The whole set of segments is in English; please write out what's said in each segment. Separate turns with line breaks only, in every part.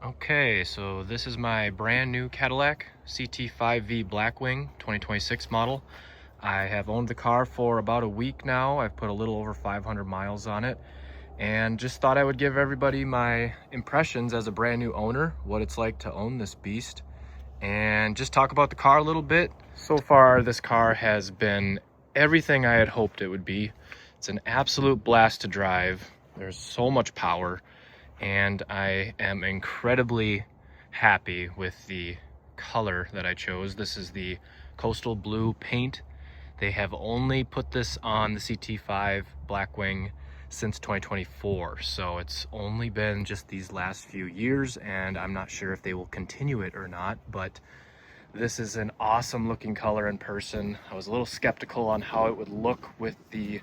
Okay, so this is my brand new Cadillac CT5-V Blackwing 2026 model. I have owned the car for about a week now. I've put a little over 500 miles on it and just thought I would give everybody my impressions as a brand new owner, what it's like to own this beast, and just talk about the car a little bit. So far, this car has been everything I had hoped it would be. It's an absolute blast to drive. There's so much power. And I am incredibly happy with the color that I chose. This is the coastal blue paint. They have only put this on the CT5 Blackwing since 2024, so it's only been just these last few years, and I'm not sure if they will continue it or not, but this is an awesome looking color in person. I was a little skeptical on how it would look with the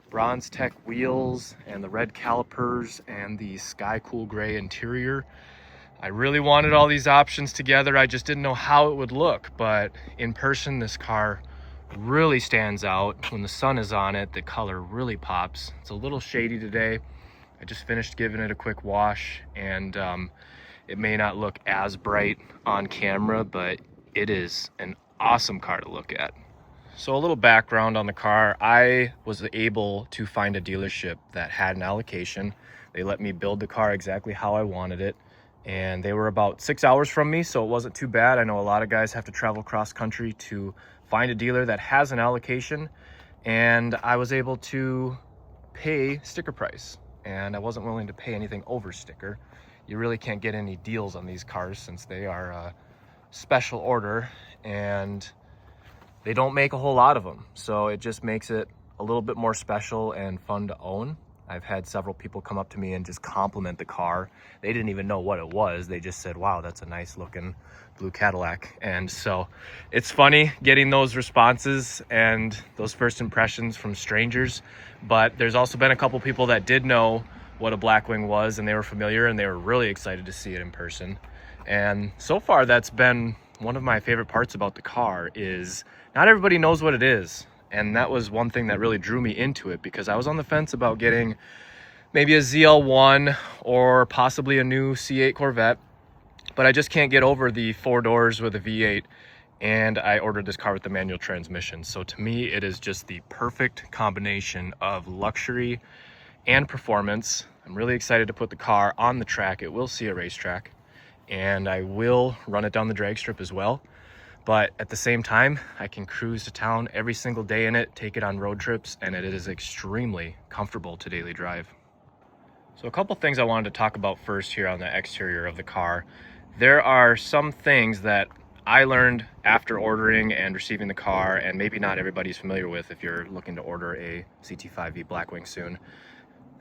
Bronze Tech wheels and the red calipers and the sky cool gray interior. I really wanted all these options together. I just didn't know how it would look, but in person this car really stands out. When the sun is on it, the color really pops. It's a little shady today. I just finished giving it a quick wash, and it may not look as bright on camera, but it is an awesome car to look at. So a little background on the car. I was able to find a dealership that had an allocation. They let me build the car exactly how I wanted it, and they were about 6 hours from me, so it wasn't too bad. I know a lot of guys have to travel cross country to find a dealer that has an allocation, and I was able to pay sticker price, and I wasn't willing to pay anything over sticker. You really can't get any deals on these cars since they are a special order, and they don't make a whole lot of them, so it just makes it a little bit more special and fun to own. I've had several people come up to me and just compliment the car. They didn't even know what it was. They just said, wow, that's a nice looking blue Cadillac. And so it's funny getting those responses and those first impressions from strangers. But there's also been a couple people that did know what a Blackwing was, and they were familiar, and they were really excited to see it in person. And so far, that's been one of my favorite parts about the car. Is not everybody knows what it is. And that was one thing that really drew me into it, because I was on the fence about getting maybe a ZL1 or possibly a new C8 Corvette, but I just can't get over the 4 doors with a V8, and I ordered this car with the manual transmission. So to me, it is just the perfect combination of luxury and performance. I'm really excited to put the car on the track. It will see a racetrack, and I will run it down the drag strip as well. But at the same time, I can cruise to town every single day in it, take it on road trips, and it is extremely comfortable to daily drive. So a couple things I wanted to talk about first here on the exterior of the car. There are some things that I learned after ordering and receiving the car, and maybe not everybody's familiar with if you're looking to order a CT5-V Blackwing soon.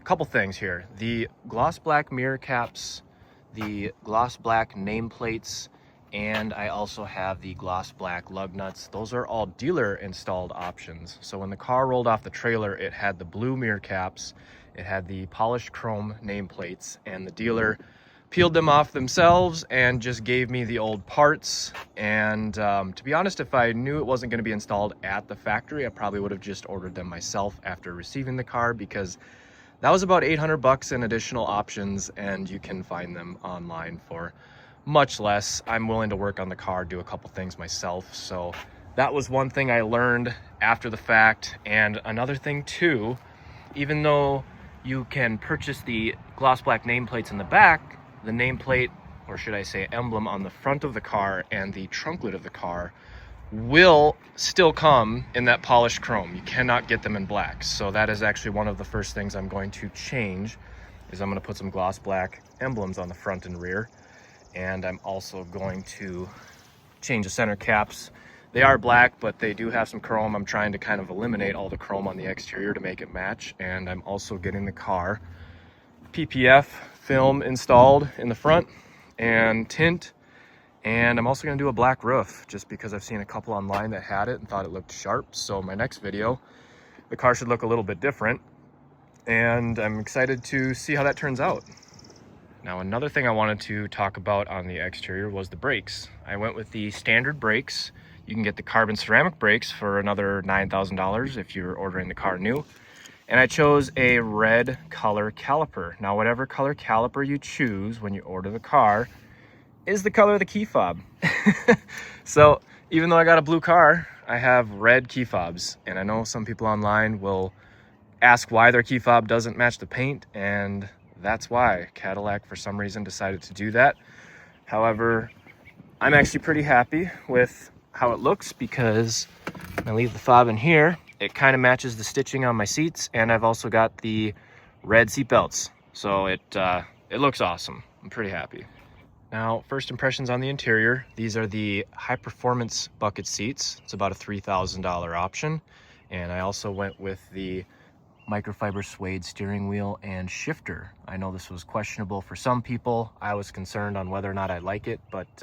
A couple things here. The gloss black mirror caps, the gloss black nameplates, and I also have the gloss black lug nuts. Those are all dealer installed options. So when the car rolled off the trailer, it had the blue mirror caps, it had the polished chrome nameplates, and the dealer peeled them off themselves and just gave me the old parts. And to be honest, if I knew it wasn't going to be installed at the factory, I probably would have just ordered them myself after receiving the car, because that was about 800 bucks in additional options, and you can find them online for much less. I'm willing to work on the car, do a couple things myself. So that was one thing I learned after the fact. And another thing too, even though you can purchase the gloss black nameplates in the back, the nameplate, or should I say emblem, on the front of the car and the trunk lid of the car will still come in that polished chrome. You cannot get them in black. So that is actually one of the first things I'm going to change, is I'm going to put some gloss black emblems on the front and rear. And I'm also going to change the center caps. They are black, but they do have some chrome. I'm trying to kind of eliminate all the chrome on the exterior to make it match. And I'm also getting the car PPF film installed in the front and tint. And I'm also going to do a black roof, just because I've seen a couple online that had it and thought it looked sharp. So my next video, the car should look a little bit different, and I'm excited to see how that turns out. Now, another thing I wanted to talk about on the exterior was the brakes. I went with the standard brakes. You can get the carbon ceramic brakes for another $9,000 if you're ordering the car new. And I chose a red color caliper. Now, whatever color caliper you choose when you order the car, is the color of the key fob. So even though I got a blue car, I have red key fobs, and I know some people online will ask why their key fob doesn't match the paint, and that's why Cadillac for some reason decided to do that. However, I'm actually pretty happy with how it looks because I leave the fob in here. It kind of matches the stitching on my seats, and I've also got the red seat belts. So it looks awesome. I'm pretty happy. Now, first impressions on the interior. These are the high performance bucket seats. It's about a $3,000 option. And I also went with the microfiber suede steering wheel and shifter. I know this was questionable for some people. I was concerned on whether or not I like it, but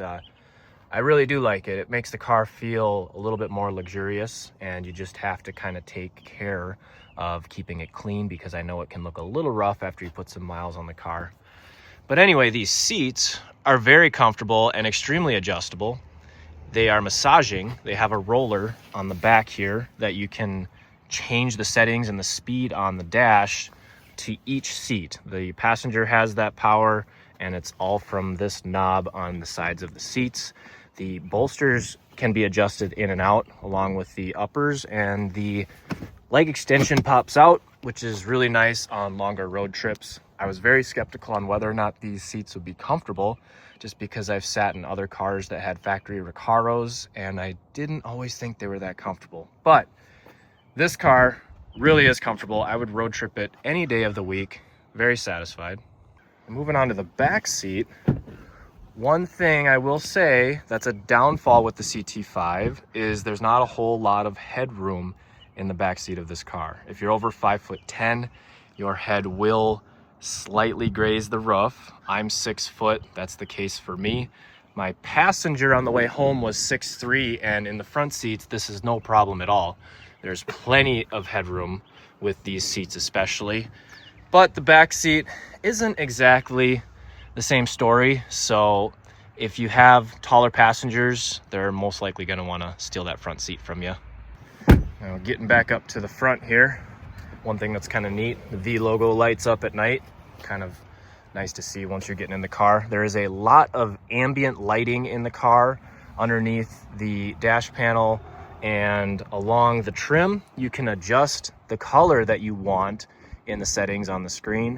I really do like it. It makes the car feel a little bit more luxurious, and you just have to kind of take care of keeping it clean because I know it can look a little rough after you put some miles on the car. But anyway, these seats are very comfortable and extremely adjustable. They are massaging. They have a roller on the back here that you can change the settings and the speed on the dash to each seat. The passenger has that power, and it's all from this knob on the sides of the seats. The bolsters can be adjusted in and out along with the uppers, and the leg extension pops out, which is really nice on longer road trips. I was very skeptical on whether or not these seats would be comfortable just because I've sat in other cars that had factory Recaros, and I didn't always think they were that comfortable. But this car really is comfortable. I would road trip it any day of the week. Very satisfied. Moving on to the back seat. One thing I will say that's a downfall with the CT5 is there's not a whole lot of headroom in the back seat of this car. If you're over 5'10", your head will slightly graze the roof. I'm 6 foot, that's the case for me. My passenger on the way home was 6'3", and in the front seats, this is no problem at all. There's plenty of headroom with these seats especially, but the back seat isn't exactly the same story. So if you have taller passengers, they're most likely going to want to steal that front seat from you. Now getting back up to the front here, one thing that's kind of neat, the V logo lights up at night. Kind of nice to see once you're getting in the car. There is a lot of ambient lighting in the car underneath the dash panel, and along the trim you can adjust the color that you want in the settings on the screen,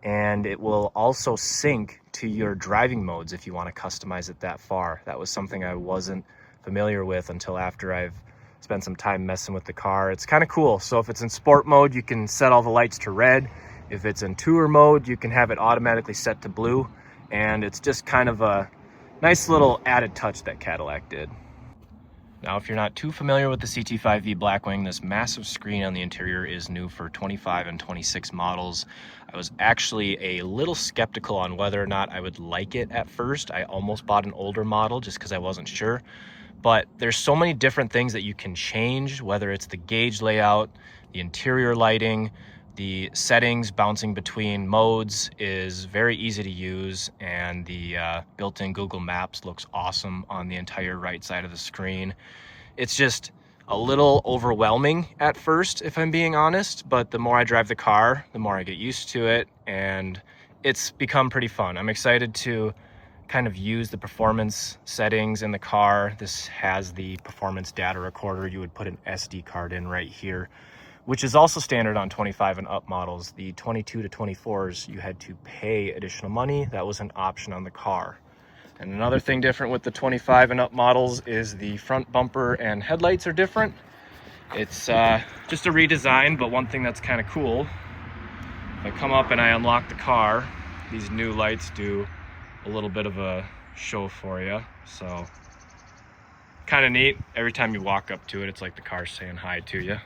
and it will also sync to your driving modes if you want to customize it that far. That was something I wasn't familiar with until after I've spent some time messing with the car. It's kind of cool. So if it's in sport mode, you can set all the lights to red. If it's in tour mode, you can have it automatically set to blue, and it's just kind of a nice little added touch that Cadillac did. Now, if you're not too familiar with the CT5-V Blackwing, this massive screen on the interior is new for 25 and 26 models. I was actually a little skeptical on whether or not I would like it at first. I almost bought an older model just because I wasn't sure. But there's so many different things that you can change, whether it's the gauge layout, the interior lighting, the settings bouncing between modes is very easy to use, and the built-in Google Maps looks awesome on the entire right side of the screen. It's just a little overwhelming at first, if I'm being honest, but the more I drive the car, the more I get used to it, and it's become pretty fun. I'm excited to kind of use the performance settings in the car. This has the performance data recorder. You would put an SD card in right here, which is also standard on 25 and up models. The 22 to 24s, you had to pay additional money. That was an option on the car. And another thing different with the 25 and up models is the front bumper and headlights are different. It's just a redesign, but one thing that's kind of cool, if I come up and I unlock the car, these new lights do a little bit of a show for you. So kind of neat. Every time you walk up to it, it's like the car's saying hi to you.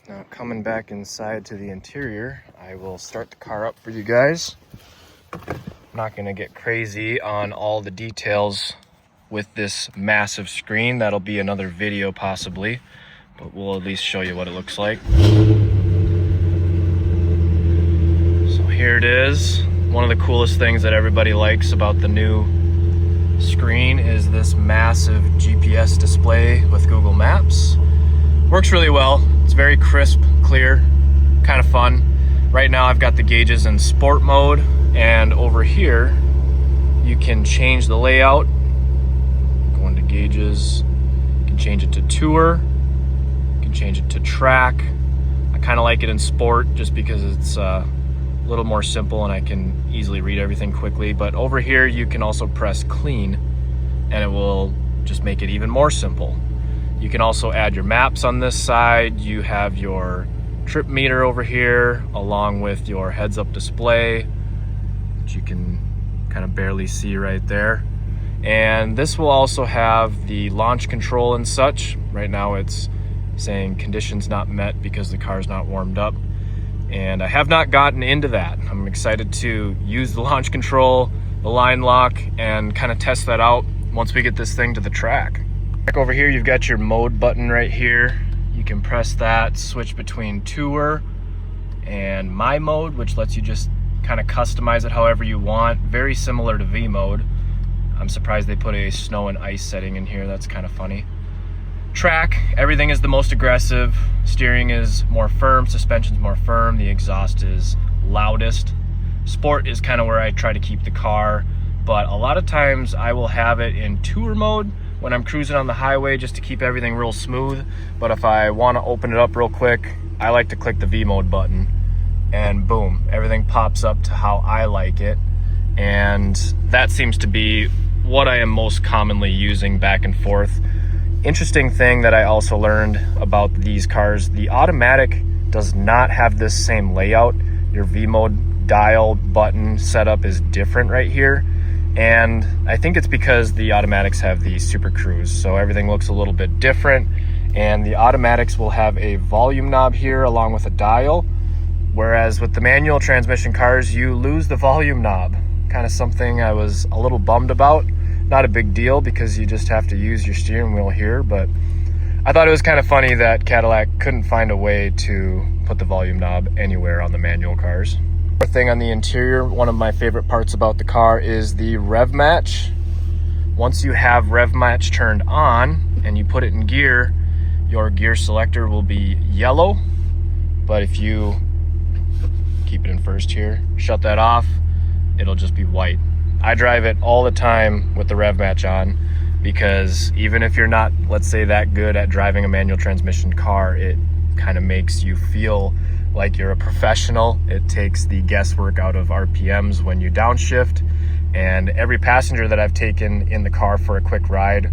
Now coming back inside to the interior, I will start the car up for you guys. I'm not gonna get crazy on all the details with this massive screen. That'll be another video possibly, but we'll at least show you what it looks like. So here it is. One of the coolest things that everybody likes about the new screen is this massive GPS display with Google Maps. Works really well. It's very crisp, clear, kind of fun. Right now I've got the gauges in sport mode, and over here you can change the layout. Go into gauges, you can change it to tour, you can change it to track. I kind of like it in sport just because it's a little more simple and I can easily read everything quickly. But over here you can also press clean and it will just make it even more simple. You can also add your maps on this side. You have your trip meter over here along with your heads-up display, which you can kind of barely see right there. And this will also have the launch control and such. Right now it's saying conditions not met because the car's not warmed up. And I have not gotten into that. I'm excited to use the launch control, the line lock, and kind of test that out once we get this thing to the track. Back over here, you've got your mode button right here. You can press that, switch between tour and my mode, which lets you just kind of customize it however you want. Very similar to V mode. I'm surprised they put a snow and ice setting in here. That's kind of funny. Track, everything is the most aggressive. Steering is more firm, suspension's more firm, the exhaust is loudest. Sport is kind of where I try to keep the car, but a lot of times I will have it in tour mode when I'm cruising on the highway just to keep everything real smooth. But if I want to open it up real quick, I like to click the V mode button and boom, everything pops up to how I like it. And that seems to be what I am most commonly using back and forth. Interesting thing that I also learned about these cars, the automatic does not have this same layout. Your V mode dial button setup is different right here. And I think it's because the automatics have the Super Cruise, so everything looks a little bit different. And the automatics will have a volume knob here along with a dial, whereas with the manual transmission cars, you lose the volume knob. Kind of something I was a little bummed about. Not a big deal because you just have to use your steering wheel here, but I thought it was kind of funny that Cadillac couldn't find a way to put the volume knob anywhere on the manual cars. Another thing on the interior, one of my favorite parts about the car is the rev match. Once you have rev match turned on and you put it in gear, your gear selector will be yellow, but if you keep it in first here, shut that off, it'll just be white. I drive it all the time with the rev match on because even if you're not, let's say, that good at driving a manual transmission car, it kind of makes you feel like you're a professional. It takes the guesswork out of RPMs when you downshift. And every passenger that I've taken in the car for a quick ride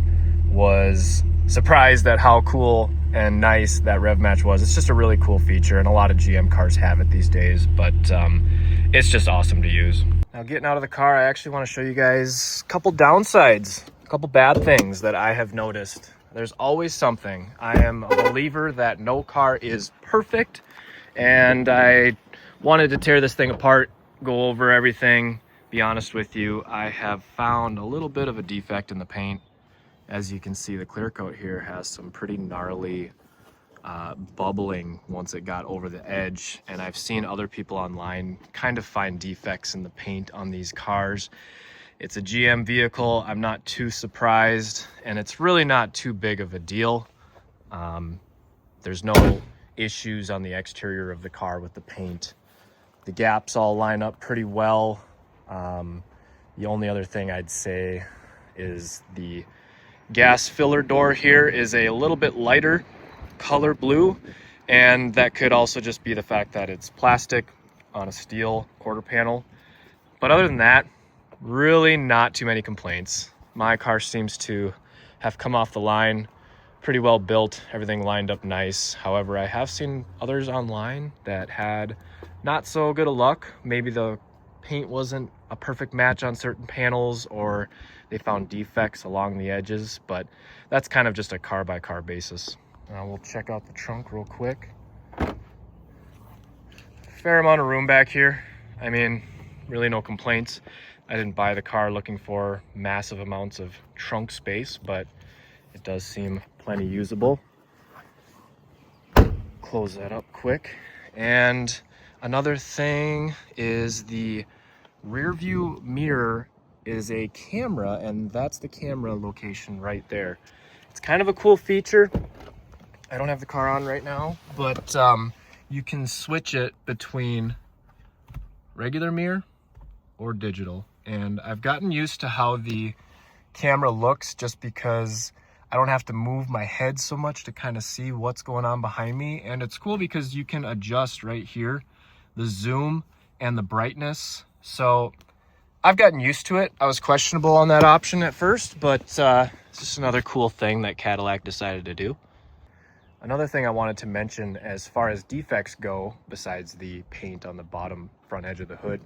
was surprised at how cool and nice that rev match was. It's just a really cool feature, and a lot of GM cars have it these days, but it's just awesome to use. Now, getting out of the car, I actually want to show you guys a couple downsides, a couple bad things that I have noticed. There's always something. I am a believer that no car is perfect, and I wanted to tear this thing apart, go over everything. Be honest with you, I have found a little bit of a defect in the paint. As you can see, the clear coat here has some pretty gnarly bubbling once it got over the edge, and I've seen other people online kind of find defects in the paint on these cars. It's a GM vehicle. I'm not too surprised, and it's really not too big of a deal. There's no issues on the exterior of the car with the paint. The gaps all line up pretty well. The only other thing I'd say is the gas filler door here is a little bit lighter color blue, and that could also just be the fact that it's plastic on a steel quarter panel. But other than that, really not too many complaints. My car seems to have come off the line pretty well built, everything lined up nice. However, I have seen others online that had not so good of luck. Maybe the paint wasn't a perfect match on certain panels, or they found defects along the edges, but that's kind of just a car by car basis. We'll check out the trunk real quick. Fair amount of room back here. I mean, really no complaints. I didn't buy the car looking for massive amounts of trunk space, but it does seem plenty usable. Close that up quick. And another thing is the rear view mirror is a camera, and that's the camera location right there. It's kind of a cool feature. I don't have the car on right now, but you can switch it between regular mirror or digital. And I've gotten used to how the camera looks just because I don't have to move my head so much to kind of see what's going on behind me. And it's cool because you can adjust right here, the zoom and the brightness. So I've gotten used to it. I was questionable on that option at first, but it's just another cool thing that Cadillac decided to do. Another thing I wanted to mention as far as defects go, besides the paint on the bottom front edge of the hood,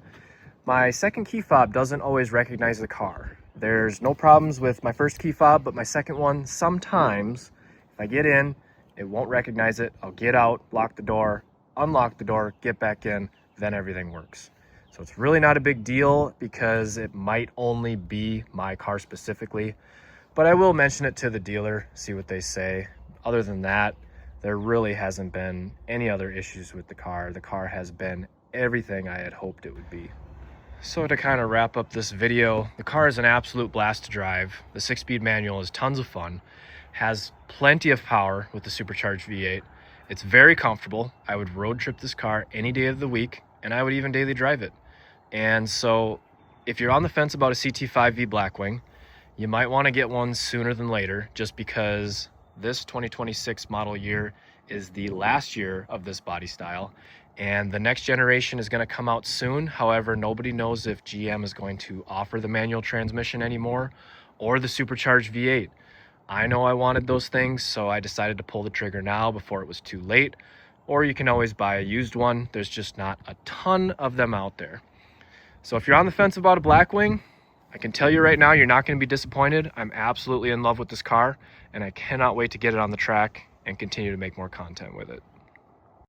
my second key fob doesn't always recognize the car. There's no problems with my first key fob, but my second one, sometimes if I get in, it won't recognize it. I'll get out, lock the door, unlock the door, get back in, then everything works. So it's really not a big deal because it might only be my car specifically, but I will mention it to the dealer, see what they say. Other than that, there really hasn't been any other issues with the car. The car has been everything I had hoped it would be. So to kind of wrap up this video, the car is an absolute blast to drive. The 6-speed manual is tons of fun, has plenty of power with the supercharged V8. It's very comfortable. I would road trip this car any day of the week, and I would even daily drive it. And so if you're on the fence about a CT5-V Blackwing, you might want to get one sooner than later, just because this 2026 model year is the last year of this body style, and the next generation is going to come out soon. However, nobody knows if GM is going to offer the manual transmission anymore or the supercharged V8. I know I wanted those things, so I decided to pull the trigger now before it was too late. Or you can always buy a used one. There's just not a ton of them out there. So if you're on the fence about a Blackwing, I can tell you right now, you're not going to be disappointed. I'm absolutely in love with this car, and I cannot wait to get it on the track and continue to make more content with it.